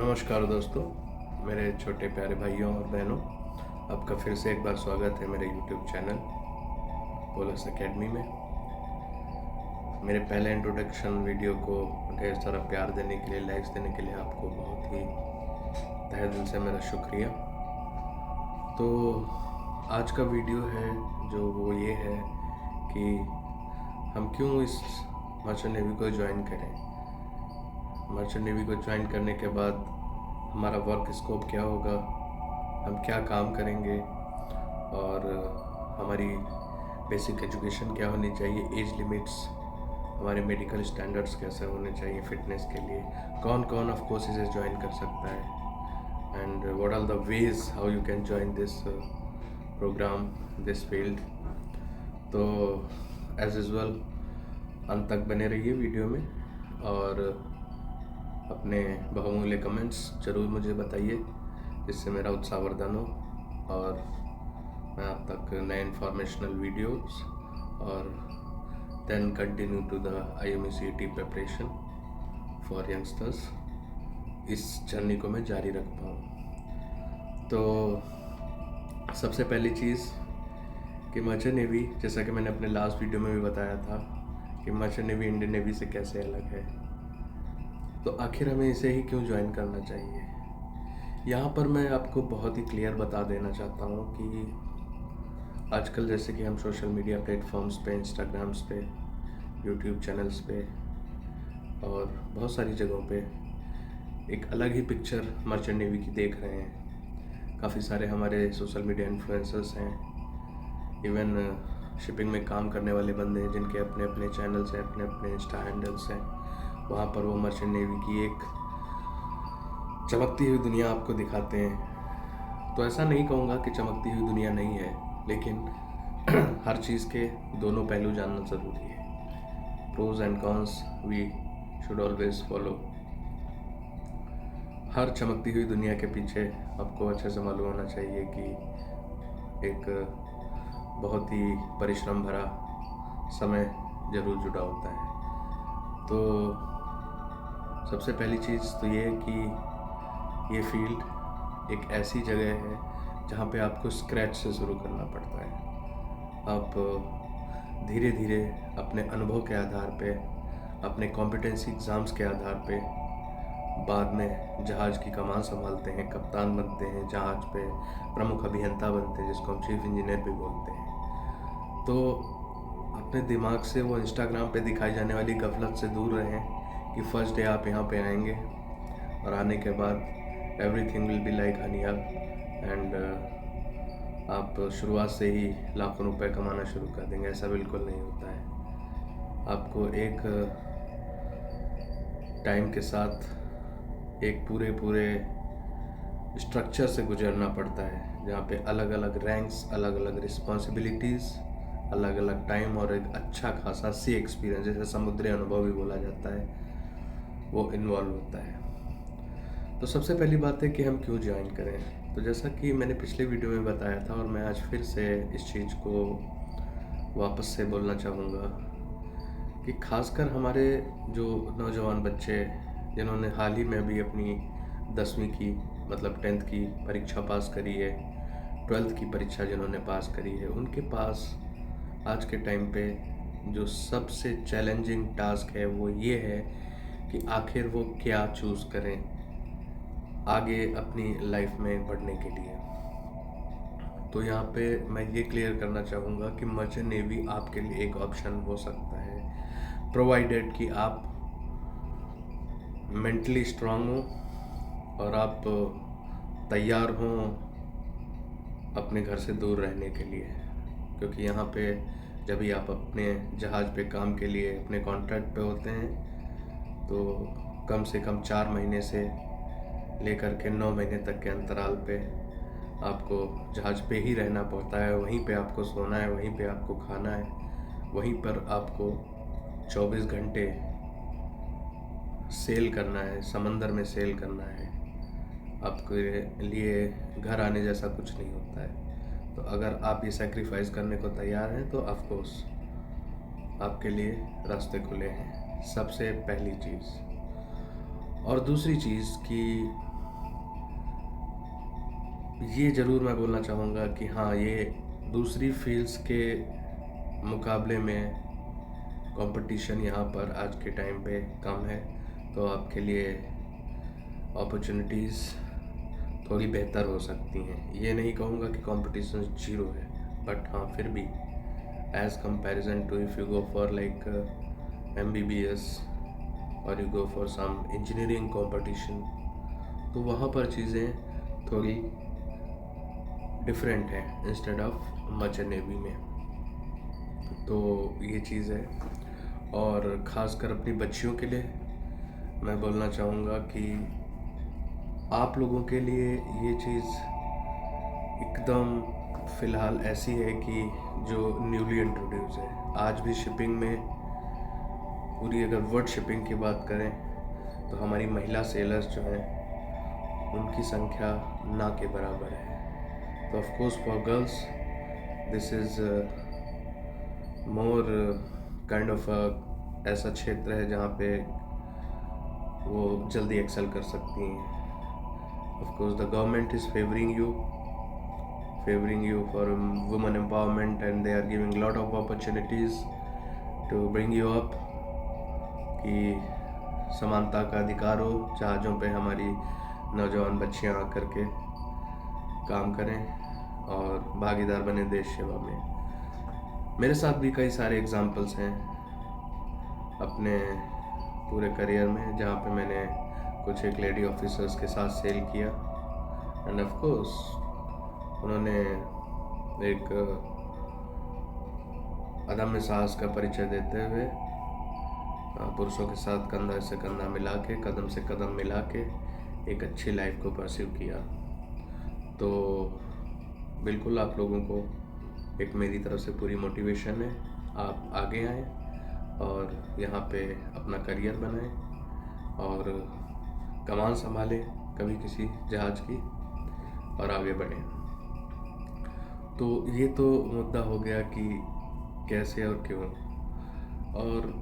नमस्कार दोस्तों, मेरे छोटे प्यारे भाइयों और बहनों, आपका फिर से एक बार स्वागत है मेरे यूट्यूब चैनल पोलस एकेडमी में। मेरे पहले इंट्रोडक्शन वीडियो को ढेर सारा प्यार देने के लिए, लाइक्स देने के लिए आपको बहुत ही तहे दिल से मेरा शुक्रिया। तो आज का वीडियो है जो वो ये है कि हम क्यों इस मर्चेंट नेवी को ज्वाइन करें। मर्चेंट नेवी को ज्वाइन करने के बाद हमारा वर्क स्कोप क्या होगा, हम क्या काम करेंगे और हमारी बेसिक एजुकेशन क्या होनी चाहिए, एज लिमिट्स, हमारे मेडिकल स्टैंडर्ड्स कैसे होने चाहिए फिटनेस के लिए, कौन कौन ऑफ कोर्सेज ज्वाइन कर सकता है and what are the ways how you can join this program, this field. तो एज यूजुअल अंत तक बने रहिए वीडियो में और अपने बहुमूल्य कमेंट्स ज़रूर मुझे बताइए, जिससे मेरा उत्साहवर्धन हो और मैं आप तक नए इन्फॉर्मेशनल वीडियोस और then continue to the IMECET preparation for youngsters, इस जर्नी को मैं जारी रख पाऊँ। तो सबसे पहली चीज़ कि मर्चेंट नेवी, जैसा कि मैंने अपने लास्ट वीडियो में भी बताया था कि मर्चेंट नेवी इंडियन नेवी से कैसे अलग है, तो आखिर हमें इसे ही क्यों ज्वाइन करना चाहिए। यहाँ पर मैं आपको बहुत ही क्लियर बता देना चाहता हूँ कि आजकल जैसे कि हम सोशल मीडिया प्लेटफॉर्म्स पे, इंस्टाग्राम्स पे, यूट्यूब चैनल्स पे और बहुत सारी जगहों पे एक अलग ही पिक्चर मर्चेंट नेवी की देख रहे हैं। काफ़ी सारे हमारे सोशल मीडिया इन्फ्लुएंसर्स हैं, इवन शिपिंग में काम करने वाले बंदे हैं जिनके अपने अपने चैनल्स हैं, अपने अपने इंस्टा हैंडल्स हैं। वहाँ पर वो मर्चेंट नेवी की एक चमकती हुई दुनिया आपको दिखाते हैं। तो ऐसा नहीं कहूँगा कि चमकती हुई दुनिया नहीं है, लेकिन हर चीज़ के दोनों पहलू जानना ज़रूरी है। Pros and cons we should always follow. हर चमकती हुई दुनिया के पीछे आपको अच्छे से मालूम होना चाहिए कि एक बहुत ही परिश्रम भरा समय ज़रूर जुड़ा होता है। तो सबसे पहली चीज़ तो ये है कि ये फील्ड एक ऐसी जगह है जहाँ पे आपको स्क्रैच से शुरू करना पड़ता है। आप धीरे धीरे अपने अनुभव के आधार पे, अपने कॉम्पिटेंसी एग्ज़ाम्स के आधार पे बाद में जहाज़ की कमान संभालते हैं, कप्तान बनते हैं, जहाज़ पे प्रमुख अभियंता बनते हैं, जिसको हम चीफ इंजीनियर भी बोलते हैं। तो अपने दिमाग से वो इंस्टाग्राम पे दिखाई जाने वाली गफलत से दूर रहें कि फर्स्ट डे आप यहाँ पे आएंगे और आने के बाद everything will be like honey and आप शुरुआत से ही लाखों रुपए कमाना शुरू कर देंगे। ऐसा बिल्कुल नहीं होता है। आपको एक टाइम के साथ एक पूरे स्ट्रक्चर से गुजरना पड़ता है, जहाँ पे अलग अलग रैंक्स, अलग अलग रिस्पॉन्सिबिलिटीज़, अलग अलग टाइम और एक अच्छा खासा सी एक्सपीरियंस, जैसे समुद्री अनुभव भी बोला जाता है, वो इन्वॉल्व होता है। तो सबसे पहली बात है कि हम क्यों ज्वाइन करें। तो जैसा कि मैंने पिछले वीडियो में बताया था और मैं आज फिर से इस चीज़ को वापस से बोलना चाहूँगा कि खासकर हमारे जो नौजवान बच्चे जिन्होंने हाल ही में अभी अपनी 10वीं की मतलब 10th की परीक्षा पास करी है, 12th की परीक्षा जिन्होंने पास करी है, उनके पास आज के टाइम पे जो सबसे चैलेंजिंग टास्क है वो ये है कि आखिर वो क्या चूज़ करें आगे अपनी लाइफ में बढ़ने के लिए। तो यहाँ पे मैं ये क्लियर करना चाहूँगा कि मर्चेंट नेवी आपके लिए एक ऑप्शन हो सकता है, प्रोवाइडेड कि आप मेंटली स्ट्रांग हो और आप तैयार हों अपने घर से दूर रहने के लिए। क्योंकि यहाँ पे जब भी आप अपने जहाज़ पे काम के लिए अपने कॉन्ट्रैक्ट पे होते हैं तो कम से कम 4 महीने से लेकर के 9 महीने तक के अंतराल पे आपको जहाज़ पे ही रहना पड़ता है। वहीं पे आपको सोना है, वहीं पे आपको खाना है, वहीं पर आपको 24 घंटे सेल करना है, समंदर में सेल करना है। आपके लिए घर आने जैसा कुछ नहीं होता है। तो अगर आप ये सेक्रीफाइस करने को तैयार हैं तो ऑफ कोर्स आपके लिए रास्ते खुले हैं, सबसे पहली चीज़। और दूसरी चीज़ कि ये ज़रूर मैं बोलना चाहूँगा कि हाँ, ये दूसरी फील्ड्स के मुकाबले में कंपटीशन यहाँ पर आज के टाइम पे कम है, तो आपके लिए अपॉर्चुनिटीज़ थोड़ी बेहतर हो सकती हैं। ये नहीं कहूँगा कि कंपटीशन ज़ीरो है, बट हाँ, फिर भी as comparison to if you go for like MBBS और you go for some engineering competition, तो वहाँ पर चीज़ें थोड़ी डिफरेंट हैं इंस्टेड ऑफ मर्चेंट नेवी में। तो ये चीज़ है, और ख़ासकर अपनी बच्चियों के लिए मैं बोलना चाहूँगा कि आप लोगों के लिए ये चीज़ एकदम फ़िलहाल ऐसी है कि जो न्यूली इंट्रोड्यूस है। आज भी शिपिंग में पूरी अगर वर्ल्ड शिपिंग की बात करें तो हमारी महिला सेलर्स जो हैं उनकी संख्या ना के बराबर है। तो of course for girls this is more kind of ऐसा क्षेत्र है जहाँ पे वो जल्दी एक्सेल कर सकती हैं। Of course the government is favouring you for women empowerment, and they are giving lot of opportunities to bring you up कि समानता का अधिकार हो, जहाज़ों पे हमारी नौजवान बच्चियां आकर के काम करें और भागीदार बने देश सेवा में। मेरे साथ भी कई सारे एग्जाम्पल्स हैं अपने पूरे करियर में, जहाँ पे मैंने कुछ एक लेडी ऑफिसर्स के साथ सेल किया, एंड ऑफ कोर्स उन्होंने एक अदम्य साहस का परिचय देते हुए पुरुषों के साथ कंधा से कंधा मिला के, कदम से कदम मिला के एक अच्छी लाइफ को परस्यू किया। तो बिल्कुल आप लोगों को एक मेरी तरफ से पूरी मोटिवेशन है, आप आगे आएँ और यहाँ पे अपना करियर बनाएं और कमान संभालें कभी किसी जहाज़ की और आगे बढ़ें। तो ये तो मुद्दा हो गया कि कैसे और क्यों, और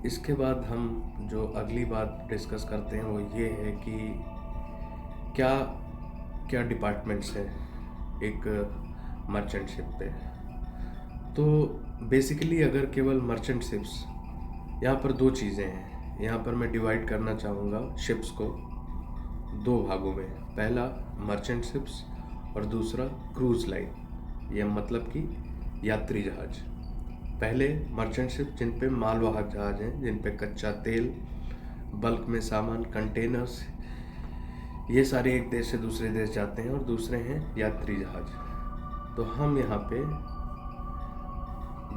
इसके बाद हम जो अगली बात डिस्कस करते हैं वो ये है कि क्या क्या डिपार्टमेंट्स हैं एक मर्चेंट शिप पे। तो बेसिकली अगर केवल मर्चेंट शिप्स, यहाँ पर दो चीज़ें हैं। यहाँ पर मैं डिवाइड करना चाहूँगा शिप्स को दो भागों में, पहला मर्चेंट शिप्स और दूसरा क्रूज़ लाइन, यह मतलब कि यात्री जहाज़। पहले मर्चेंट शिप जिन पे मालवाहक जहाज़ हैं, जिन पे कच्चा तेल, बल्क में सामान, कंटेनर्स, ये सारे एक देश से दूसरे देश जाते हैं, और दूसरे हैं यात्री जहाज़। तो हम यहाँ पे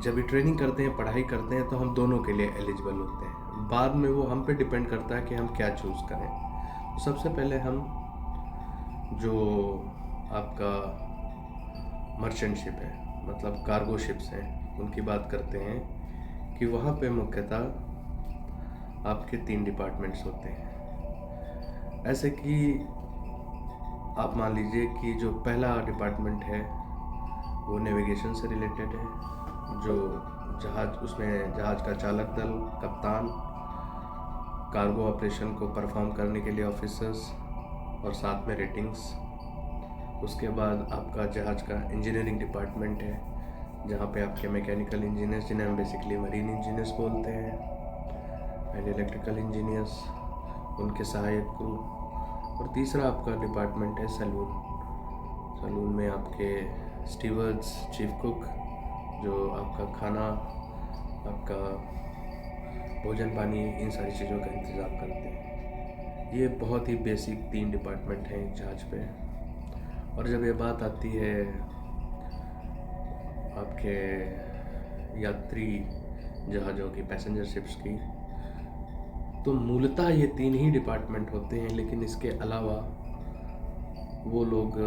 जब भी ट्रेनिंग करते हैं, पढ़ाई करते हैं, तो हम दोनों के लिए एलिजिबल होते हैं। बाद में वो हम पे डिपेंड करता है कि हम क्या चूज़ करें। तो सबसे पहले हम जो आपका मर्चेंट शिप है, मतलब कार्गो शिप्स हैं, उनकी बात करते हैं कि वहाँ पे मुख्यतः आपके 3 डिपार्टमेंट्स होते हैं। ऐसे कि आप मान लीजिए कि जो पहला डिपार्टमेंट है वो नेविगेशन से रिलेटेड है, जो जहाज़, उसमें जहाज़ का चालक दल, कप्तान, कार्गो ऑपरेशन को परफॉर्म करने के लिए ऑफिसर्स और साथ में रेटिंग्स। उसके बाद आपका जहाज़ का इंजीनियरिंग डिपार्टमेंट है, जहाँ पे आपके मैकेनिकल इंजीनियर्स, जिन्हें हम बेसिकली मरीन इंजीनियर्स बोलते हैं, एंड इलेक्ट्रिकल इंजीनियर्स, उनके सहायक क्रू। और तीसरा आपका डिपार्टमेंट है सैलून। सैलून में आपके स्टीवर्ड्स, चीफ कुक, जो आपका खाना, आपका भोजन पानी, इन सारी चीज़ों का इंतज़ाम करते हैं। ये बहुत ही बेसिक 3 डिपार्टमेंट हैं एक जहाज़ पे। और जब ये बात आती है आपके यात्री जहाज़ों की, पैसेंजर शिप्स की, तो मूलतः ये 3 ही डिपार्टमेंट होते हैं, लेकिन इसके अलावा वो लोग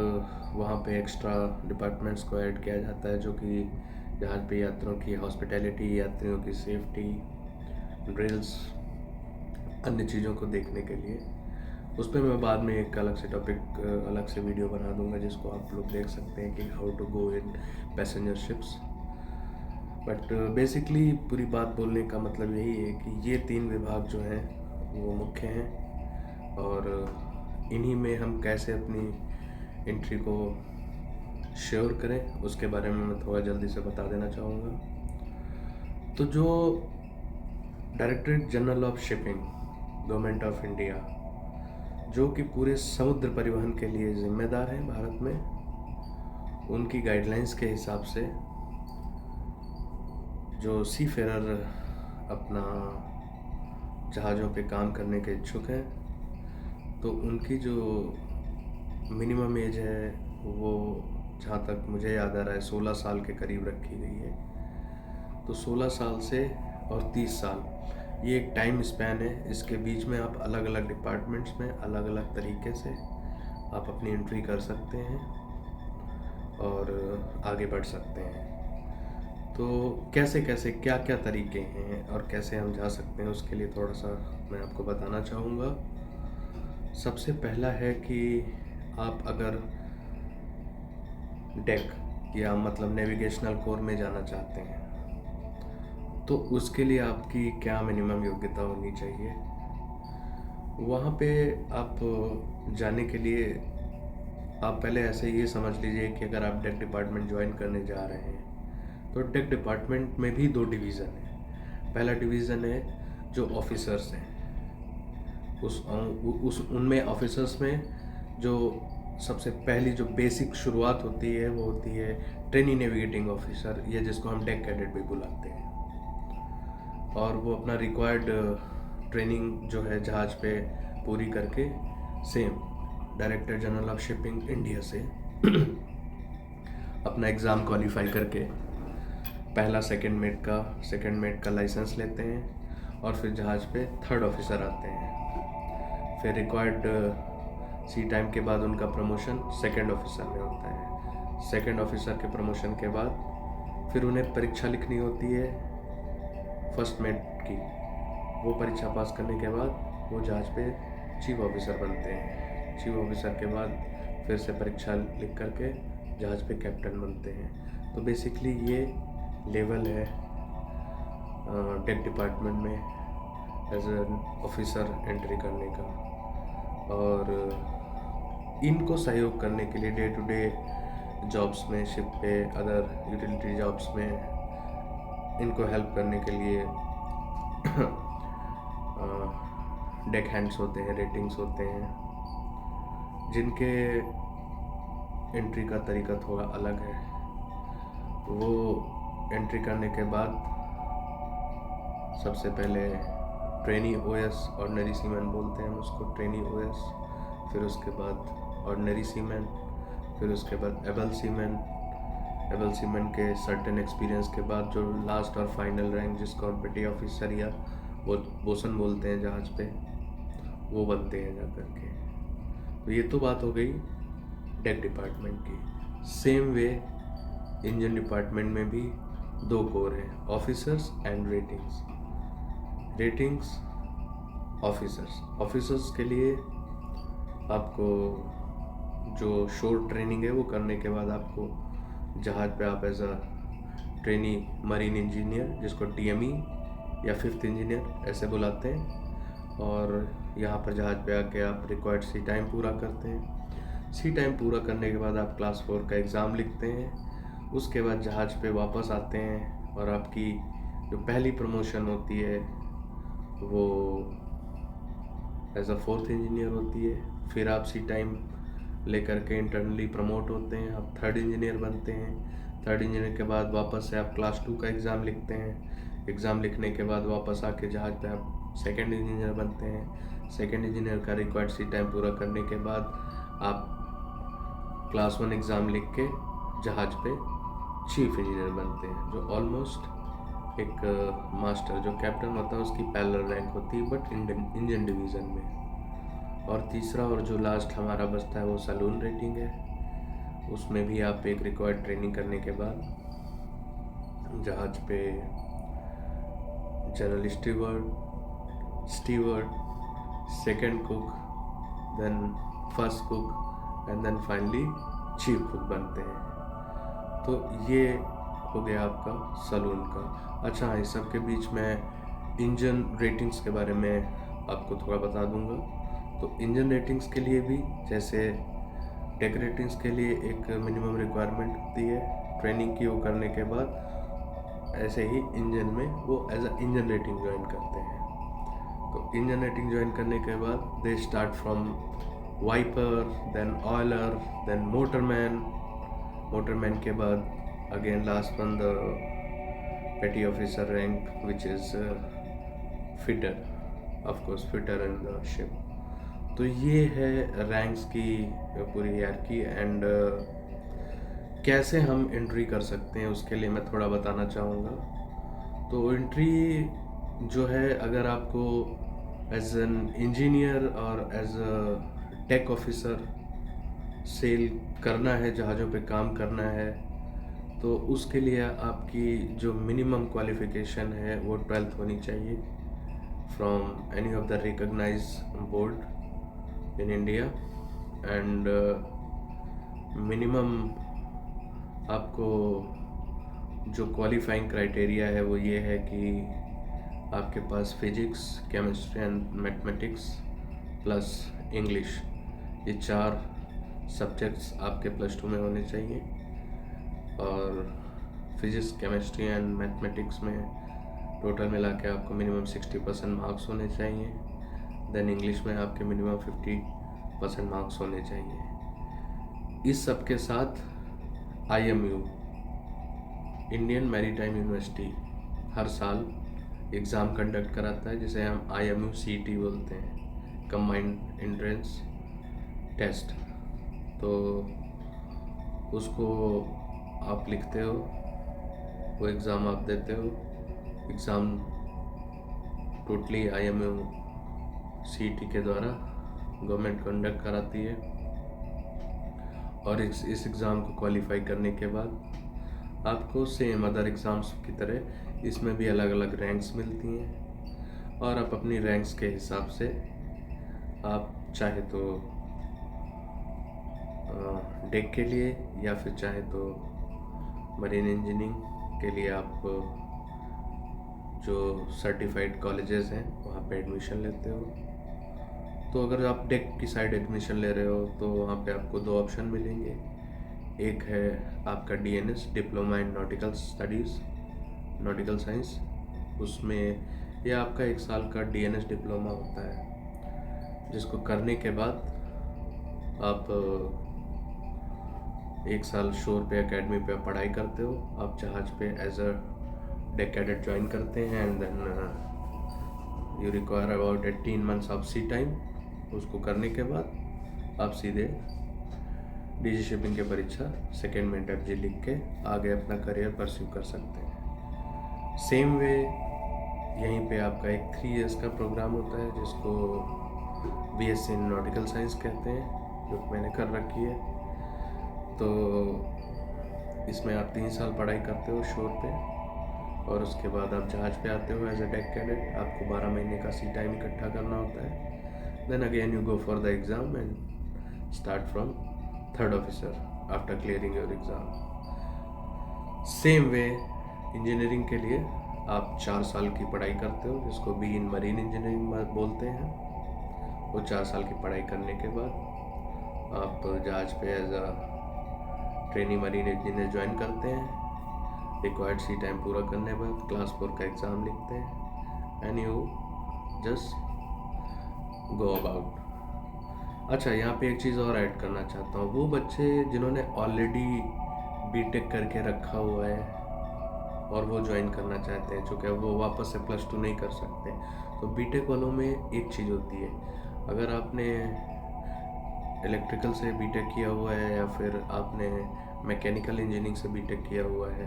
वहाँ पे एक्स्ट्रा डिपार्टमेंट्स को ऐड किया जाता है, जो कि जहाज़ पे यात्रियों की हॉस्पिटैलिटी, यात्रियों की सेफ्टी, ड्रिल्स, अन्य चीज़ों को देखने के लिए। उस पर मैं बाद में एक अलग से टॉपिक, अलग से वीडियो बना दूंगा, जिसको आप लोग देख सकते हैं कि how to go in passenger ships. But basically पूरी बात बोलने का मतलब यही है कि ये 3 विभाग जो हैं वो मुख्य हैं, और इन्हीं में हम कैसे अपनी एंट्री को श्योर करें, उसके बारे में मैं थोड़ा जल्दी से बता देना चाहूँगा। तो जो directorate general of shipping, government of India, जो कि पूरे समुद्र परिवहन के लिए जिम्मेदार है भारत में, उनकी गाइडलाइंस के हिसाब से जो सी फेरर अपना जहाज़ों पे काम करने के इच्छुक हैं, तो उनकी जो मिनिमम एज है वो, जहाँ तक मुझे याद आ रहा है, 16 साल के करीब रखी गई है। तो 16 साल से और 30 साल, ये एक टाइम स्पैन है। इसके बीच में आप अलग अलग डिपार्टमेंट्स में अलग अलग तरीके से आप अपनी एंट्री कर सकते हैं और आगे बढ़ सकते हैं। तो कैसे कैसे क्या क्या तरीके हैं और कैसे हम जा सकते हैं, उसके लिए थोड़ा सा मैं आपको बताना चाहूँगा। सबसे पहला है कि आप अगर डेक या मतलब नेविगेशनल कोर में जाना चाहते हैं, तो उसके लिए आपकी क्या मिनिमम योग्यता होनी चाहिए। वहाँ पे आप जाने के लिए आप पहले ऐसे ये समझ लीजिए कि अगर आप डेक डिपार्टमेंट ज्वाइन करने जा रहे हैं, तो डेक डिपार्टमेंट में भी 2 डिवीज़न है। पहला डिवीज़न है जो ऑफिसर्स हैं, उनमें ऑफिसर्स में जो सबसे पहली जो बेसिक शुरुआत होती है वो होती है ट्रेनी नेविगेटिंग ऑफिसर, या जिसको हम डेक कैडेट भी बुलाते हैं। और वो अपना रिक्वायर्ड ट्रेनिंग जो है जहाज़ पे पूरी करके same director general of shipping India से अपना एग्ज़ाम क्वालिफाई करके पहला सेकंड मेट का लाइसेंस लेते हैं और फिर जहाज़ पे 3rd ऑफिसर आते हैं। फिर रिक्वायर्ड सी टाइम के बाद उनका प्रमोशन 2nd ऑफिसर में होता है। 2nd ऑफिसर के प्रमोशन के बाद फिर उन्हें परीक्षा लिखनी होती है 1st मेट की। वो परीक्षा पास करने के बाद वो जहाज़ पे चीफ ऑफिसर बनते हैं। चीफ ऑफिसर के बाद फिर से परीक्षा लिख करके जहाज़ पे कैप्टन बनते हैं। तो बेसिकली ये लेवल है डेक डिपार्टमेंट में एज एन ऑफिसर एंट्री करने का। और इनको सहयोग करने के लिए डे टू डे जॉब्स में, शिप पे, अदर यूटिलिटी जॉब्स में इनको हेल्प करने के लिए डेक हैंड्स होते हैं, रेटिंग्स होते हैं, जिनके एंट्री का तरीका थोड़ा अलग है। वो एंट्री करने के बाद सबसे पहले ट्रेनी ओएस, ऑर्डिनरी सीमैन बोलते हैं हम उसको, ट्रेनी ओएस, फिर उसके बाद ऑर्डिनरी सीमैन, फिर उसके बाद एबल सीमैन के सर्टेन एक्सपीरियंस के बाद जो लास्ट और फाइनल रैंक, जिसको हम पेटी ऑफिसर या वो बोसन बोलते हैं जहाज़ पे, वो बनते हैं जा करके। तो ये तो बात हो गई डेक डिपार्टमेंट की। सेम वे इंजन डिपार्टमेंट में भी 2 कोर हैं, ऑफिसर्स एंड रेटिंग्स ऑफिसर्स के लिए आपको जो शोर ट्रेनिंग है वो करने के बाद आपको जहाज़ पे आप as a trainee marine engineer, जिसको TME या 5th इंजीनियर ऐसे बुलाते हैं, और यहाँ पर जहाज़ पे आके आप रिक्वायर्ड सी टाइम पूरा करते हैं। सी टाइम पूरा करने के बाद आप क्लास 4 का एग्ज़ाम लिखते हैं। उसके बाद जहाज़ पे वापस आते हैं और आपकी जो पहली प्रमोशन होती है वो एज अ 4th इंजीनियर होती है। फिर आप सी टाइम लेकर के इंटरनली प्रमोट होते हैं, आप 3rd इंजीनियर बनते हैं। 3rd इंजीनियर के बाद वापस से आप क्लास 2 का एग्ज़ाम लिखते हैं। एग्ज़ाम लिखने के बाद वापस आके जहाज़ पे आप 2nd इंजीनियर बनते हैं। 2nd इंजीनियर का रिक्वायर्ड सी टाइम पूरा करने के बाद आप क्लास 1 एग्ज़ाम लिख के जहाज़ पे चीफ इंजीनियर बनते हैं, जो ऑलमोस्ट एक मास्टर जो कैप्टन होता है उसकी पैरेलल रैंक होती है, बट इंजन डिवीज़न में। और तीसरा और जो लास्ट हमारा बचता है वो सैलून रेटिंग है। उसमें भी आप एक रिक्वायर्ड ट्रेनिंग करने के बाद जहाज़ पे general steward, 2nd cook, then 1st cook and then finally chief cook बनते हैं। तो ये हो गया आपका सैलून का। अच्छा, इस सब के बीच में इंजन रेटिंग्स के बारे में आपको थोड़ा बता दूंगा। तो इंजन रेटिंग्स के लिए भी जैसे टेक रेटिंग्स के लिए एक मिनिमम रिक्वायरमेंट होती है ट्रेनिंग की, वो करने के बाद ऐसे ही इंजन में वो as a engine rating join करते हैं। तो इंजन रेटिंग ज्वाइन करने के बाद they start from wiper, then oiler, then motorman. Motorman के बाद again last one the petty officer rank which is fitter, of course fitter in the ship. तो ये है रैंक्स की पूरी हायरार्की। एंड कैसे हम एंट्री कर सकते हैं उसके लिए मैं थोड़ा बताना चाहूँगा। तो एंट्री जो है, अगर आपको एज एन इंजीनियर और as a tech officer sail करना है, जहाज़ों पे काम करना है, तो उसके लिए आपकी जो मिनिमम क्वालिफ़िकेशन है वो 12th होनी चाहिए from any of the recognise board in India. And minimum आपको जो क्वालिफाइंग क्राइटेरिया है वो ये है कि आपके पास physics, chemistry and mathematics plus English, ये 4 सब्जेक्ट्स आपके +2 में होने चाहिए। और फिजिक्स, केमिस्ट्री एंड मैथमेटिक्स में टोटल मिला के आपको मिनिमम 60% मार्क्स होने चाहिए। देन इंग्लिश में आपके मिनिमम 50% मार्क्स होने चाहिए। इस सब के साथ IMU, इंडियन मैरीटाइम यूनिवर्सिटी, हर साल एग्ज़ाम कंडक्ट कराता है जिसे हम IMU CET बोलते हैं, कंबाइंड एंट्रेंस टेस्ट। तो उसको आप लिखते हो, वो एग्ज़ाम आप देते हो। एग्ज़ाम टोटली IMU CET के द्वारा गवर्नमेंट कंडक्ट कराती है। और इस एग्ज़ाम को क्वालिफाई करने के बाद आपको सेम अदर एग्ज़ाम्स की तरह इसमें भी अलग अलग रैंक्स मिलती हैं। और आप अपनी रैंक्स के हिसाब से आप चाहे तो डेक के लिए या फिर चाहे तो मरीन इंजीनियरिंग के लिए आप जो सर्टिफाइड कॉलेजेस हैं वहाँ पे एडमिशन लेते हो। तो अगर आप डेक की साइड एडमिशन ले रहे हो तो वहाँ पे आपको 2 ऑप्शन मिलेंगे। एक है आपका DNS, diploma in nautical studies, nautical science. उसमें ये आपका 1 साल का DNS डिप्लोमा होता है, जिसको करने के बाद आप 1 साल शोर पे एकेडमी पे पढ़ाई करते हो। आप जहाज़ पे as a deck cadet join करते हैं and then you require about 18 months of sea time. उसको करने के बाद आप सीधे DG शिपिंग की परीक्षा सेकेंड में FG लिख के आगे अपना करियर परस्यू कर सकते हैं। सेम वे यहीं पे आपका एक 3 years का प्रोग्राम होता है जिसको BSc इन नॉटिकल साइंस कहते हैं, जो मैंने कर रखी है। तो इसमें आप 3 साल पढ़ाई करते हो शोर पे, और उसके बाद आप जहाज़ पे आते हो एज अ डेक कैडेट। आपको 12 महीने का सी टाइम इकट्ठा करना होता है। Then again you go for the exam and start from 3rd officer after clearing your exam. Same way engineering के लिए आप 4 साल की पढ़ाई करते हो, जिसको बी इन मरीन इंजीनियरिंग बोलते हैं। वो 4 साल की पढ़ाई करने के बाद आप जहाज़ पे as a trainee marine engineer join करते हैं। रिक्वायर्ड सी टाइम पूरा करने के बाद क्लास 4 का एग्ज़ाम लिखते हैं and you just go about. अच्छा, यहाँ पे एक चीज़ और ऐड करना चाहता हूँ। वो बच्चे जिन्होंने ऑलरेडी बीटेक करके रखा हुआ है और वो ज्वाइन करना चाहते हैं, चूँकि वो वापस से +2 नहीं कर सकते, तो बीटेक वालों में एक चीज़ होती है, अगर आपने इलेक्ट्रिकल से बीटेक किया हुआ है या फिर आपने मैकेनिकल इंजीनियरिंग से बीटेक किया हुआ है,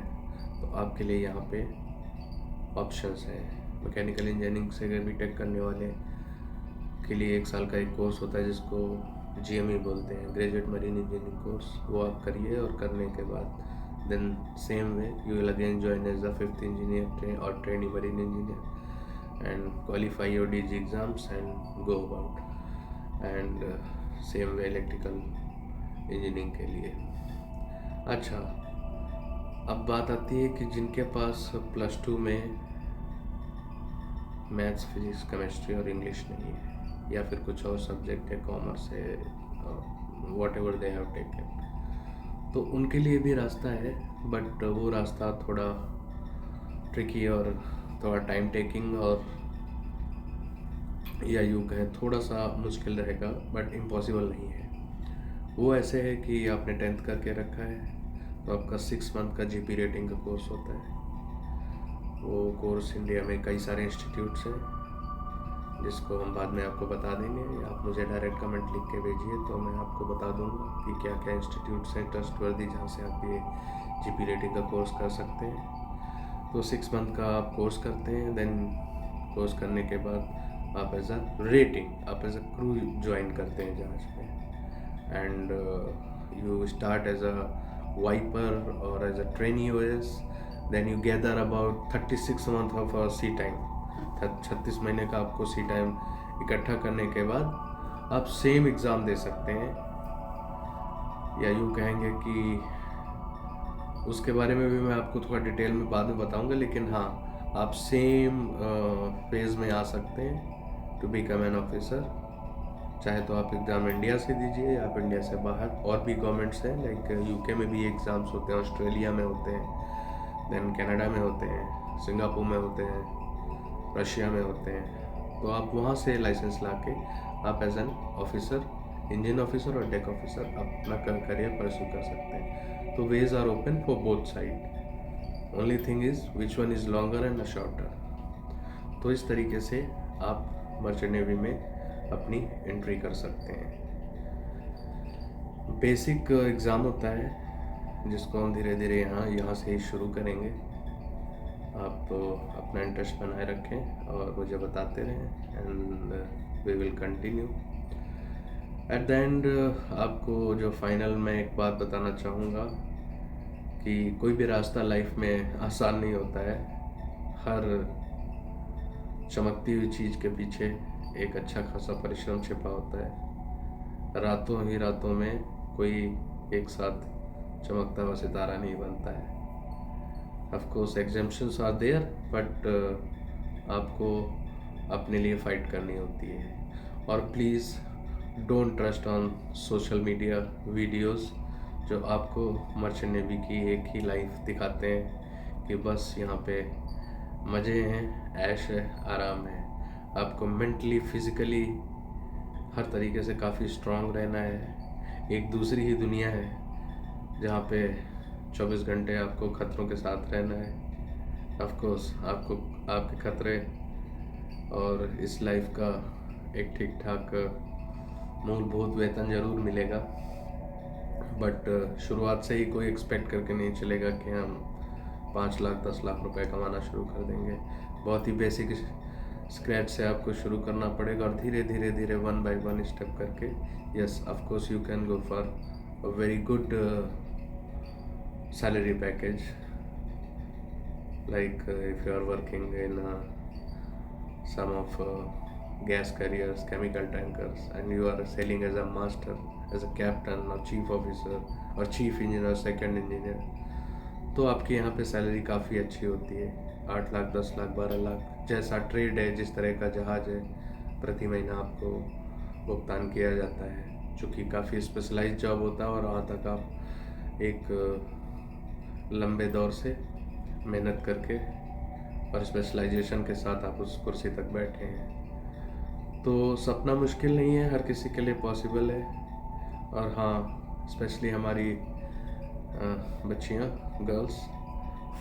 तो आपके लिए यहाँ पे ऑप्शंस हैं। मैकेनिकल इंजीनियरिंग से बीटेक करने वाले के लिए 1 साल का एक कोर्स होता है जिसको GME बोलते हैं, ग्रेजुएट मरीन इंजीनियरिंग कोर्स। वो आप करिए और करने के बाद then same way you will again join as the 5th engineer और trainee marine engineer and qualify your DG exams and go about. And same way electrical engineering के लिए। अच्छा, अब बात आती है कि जिनके पास +2 में मैथ्स, फिजिक्स, केमिस्ट्री और इंग्लिश नहीं है, या फिर कुछ और सब्जेक्ट है, कॉमर्स है, what ever they have taken. तो उनके लिए भी रास्ता है, बट वो रास्ता थोड़ा ट्रिकी और थोड़ा टाइम टेकिंग और या यूँ कहें थोड़ा सा मुश्किल रहेगा, बट इम्पॉसिबल नहीं है। वो ऐसे है कि आपने 10th करके रखा है तो आपका 6 मंथ का जीपी रेटिंग का कोर्स होता है। वो कोर्स इंडिया में कई सारे इंस्टीट्यूट्स हैं, जिसको हम बाद में आपको बता देंगे। आप मुझे डायरेक्ट कमेंट लिख के भेजिए तो मैं आपको बता दूंगा कि क्या क्या इंस्टीट्यूट्स हैं ट्रस्टवर्दी जहाँ से आप ये जीपी रेटिंग का कोर्स कर सकते हैं। तो 6 मंथ का आप कोर्स करते हैं, देन कोर्स करने के बाद आप एज अ क्रू ज्वाइन करते हैं जहाज पे, and you start as a wiper or as a trainee OS. Then you gather about 36 month of sea time. 36 महीने का आपको सी टाइम इकट्ठा करने के बाद आप सेम एग्ज़ाम दे सकते हैं, या यूँ कहेंगे कि उसके बारे में भी मैं आपको थोड़ा डिटेल में बाद में बताऊंगा, लेकिन हाँ, आप सेम फेज़ में आ सकते हैं टू बिकम एन ऑफिसर। चाहे तो आप एग्ज़ाम इंडिया से दीजिए या आप इंडिया से बाहर, और भी गवर्नमेंट्स हैं लाइक यूके में भी एग्ज़ाम्स होते हैं, ऑस्ट्रेलिया में होते हैं, देन कनाडा में होते हैं, सिंगापुर में होते हैं, रशिया में होते हैं। तो आप वहाँ से लाइसेंस ला के आप as an officer, engine officer और डेक ऑफिसर अपना करियर परस्यू कर सकते हैं। तो ways are open for both side, only thing is which one is longer and shorter. तो इस तरीके से आप मर्चेंट नेवी में अपनी एंट्री कर सकते हैं। बेसिक एग्ज़ाम होता है जिसको हम धीरे धीरे यहाँ से ही शुरू करेंगे। आप अपना इंटरेस्ट बनाए रखें और मुझे बताते रहें, and we will continue. At the end आपको जो फाइनल में एक बात बताना चाहूँगा कि कोई भी रास्ता लाइफ में आसान नहीं होता है। हर चमकती हुई चीज़ के पीछे एक अच्छा खासा परिश्रम छिपा होता है। रातों ही रातों में कोई एक साथ चमकता हुआ सितारा नहीं बनता है। Of course exemptions are there, but आपको अपने लिए फाइट करनी होती है। और please don't trust on social media videos जो आपको मर्चेंट नेवी की एक ही लाइफ दिखाते हैं कि बस यहाँ पे मज़े हैं, ऐश है, आराम है। आपको मेंटली फिज़िकली हर तरीके से काफ़ी स्ट्रांग रहना है। एक दूसरी ही दुनिया है जहाँ पे 24 घंटे आपको खतरों के साथ रहना है। ऑफ कोर्स आपको आपके खतरे और इस लाइफ का एक ठीक ठाक मूलभूत वेतन ज़रूर मिलेगा, बट शुरुआत से ही कोई एक्सपेक्ट करके नहीं चलेगा कि हम 5 लाख 10 लाख रुपए कमाना शुरू कर देंगे। बहुत ही बेसिक स्क्रैच से आपको शुरू करना पड़ेगा और धीरे धीरे धीरे 1 by 1 स्टेप करके, yes of course you can go for a very good salary package, like if you are working in some of gas carriers, chemical tankers, and you are sailing as a master, as a captain or chief officer or chief engineer, second engineer, तो आपकी यहाँ पे salary काफ़ी अच्छी होती है। 8 लाख 10 लाख 12 लाख जैसा trade है, जिस तरह का जहाज़ है, प्रति महीना आपको भुगतान किया जाता है, जो कि काफ़ी स्पेशलाइज्ड जॉब होता है। और वहाँ तक आप एक लंबे दौर से मेहनत करके और स्पेशलाइजेशन के साथ आप उस कुर्सी तक बैठे हैं। तो सपना मुश्किल नहीं है, हर किसी के लिए पॉसिबल है। और हाँ, स्पेशली हमारी बच्चियाँ, girls,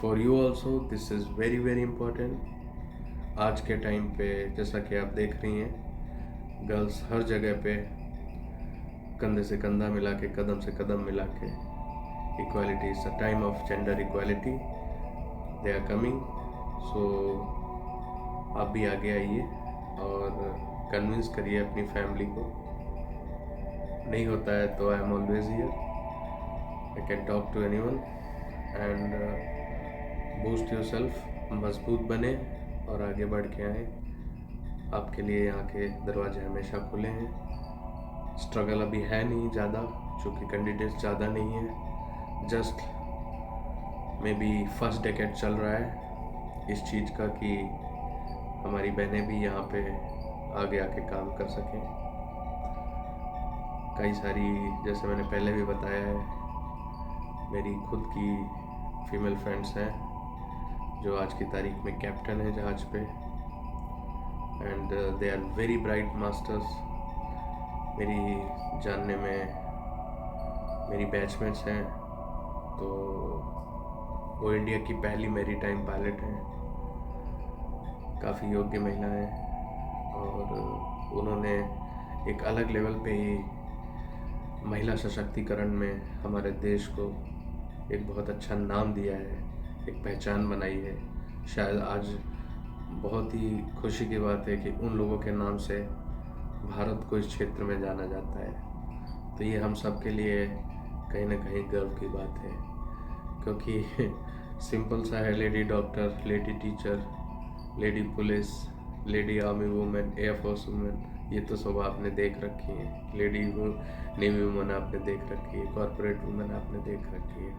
for you also this is very very important. आज के टाइम पे जैसा कि आप देख रही हैं, गर्ल्स हर जगह पे कंधे से कंधा मिला के, कदम से कदम मिला के, equality is a time of gender equality, they are coming, so आप भी आगे आइए और कन्विंस करिए अपनी फैमिली को। नहीं होता है तो I am always here, I can talk to anyone, and boost yourself, मजबूत बने और आगे बढ़ के आए। आपके लिए यहाँ के दरवाजे हमेशा खुले हैं। स्ट्रगल अभी है नहीं ज़्यादा, चूँकि कैंडिडेट्स ज़्यादा नहीं है, just may be first decade चल रहा है इस चीज़ का कि हमारी बहनें भी यहाँ पे आगे आके काम कर सकें। कई सारी, जैसे मैंने पहले भी बताया है, मेरी खुद की फीमेल फ्रेंड्स हैं जो आज की तारीख में कैप्टन है जहाज़ पे, and they are very bright masters. मेरी जानने में मेरी बैचमेट्स हैं, तो वो इंडिया की पहली मैरी टाइम पायलट हैं, काफ़ी योग्य महिला हैं, और उन्होंने एक अलग लेवल पे ही महिला सशक्तिकरण में हमारे देश को एक बहुत अच्छा नाम दिया है, एक पहचान बनाई है। शायद आज बहुत ही खुशी की बात है कि उन लोगों के नाम से भारत को इस क्षेत्र में जाना जाता है। तो ये हम सब के लिए कहीं ना कहीं गर्व की बात है, क्योंकि सिंपल सा है, lady doctor, lady teacher, lady police, lady army women, air force women, ये तो सब आपने देख रखी है। लेडी नेवी वुमेन आपने देख रखी है, कॉर्पोरेट वुमेन आपने देख रखी है,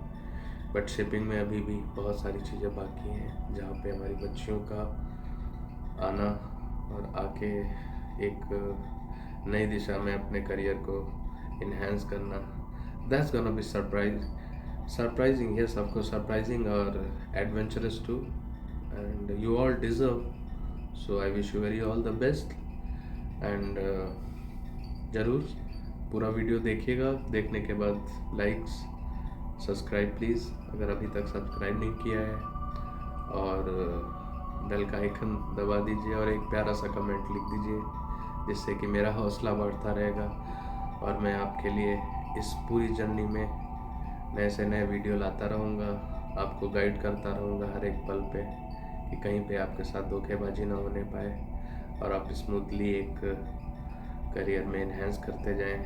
बट शिपिंग में अभी भी बहुत सारी चीज़ें बाकी हैं जहाँ पे हमारी बच्चियों का आना और आके एक नई दिशा में अपने करियर को इन्हेंस करना, that's gonna be surprising, yes of course surprising और adventurous too, and you all deserve, so I wish you very all the best. एंड ज़रूर पूरा वीडियो देखिएगा, देखने के बाद लाइक्स, सब्सक्राइब प्लीज़ अगर अभी तक सब्सक्राइब नहीं किया है, और बेल का आइकन दबा दीजिए और एक प्यारा सा कमेंट लिख दीजिए, जिससे कि मेरा हौसला बढ़ता रहेगा और मैं आपके लिए इस पूरी जर्नी में नए से नए वीडियो लाता रहूँगा, आपको गाइड करता रहूँगा हर एक पल पे, कि कहीं पे आपके साथ धोखेबाजी ना होने पाए और आप स्मूथली एक करियर में इन्हेंस करते जाएं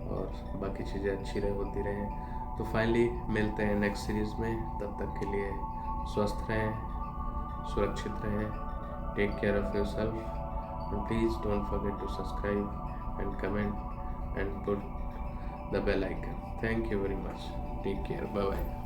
और बाकी चीज़ें अच्छी होती रहें। तो फाइनली मिलते हैं नेक्स्ट सीरीज़ में, तब तक के लिए स्वस्थ रहें, सुरक्षित रहें, take care of your self, and please don't forget to subscribe and comment and put the bell icon. Thank you very much, take care, bye bye.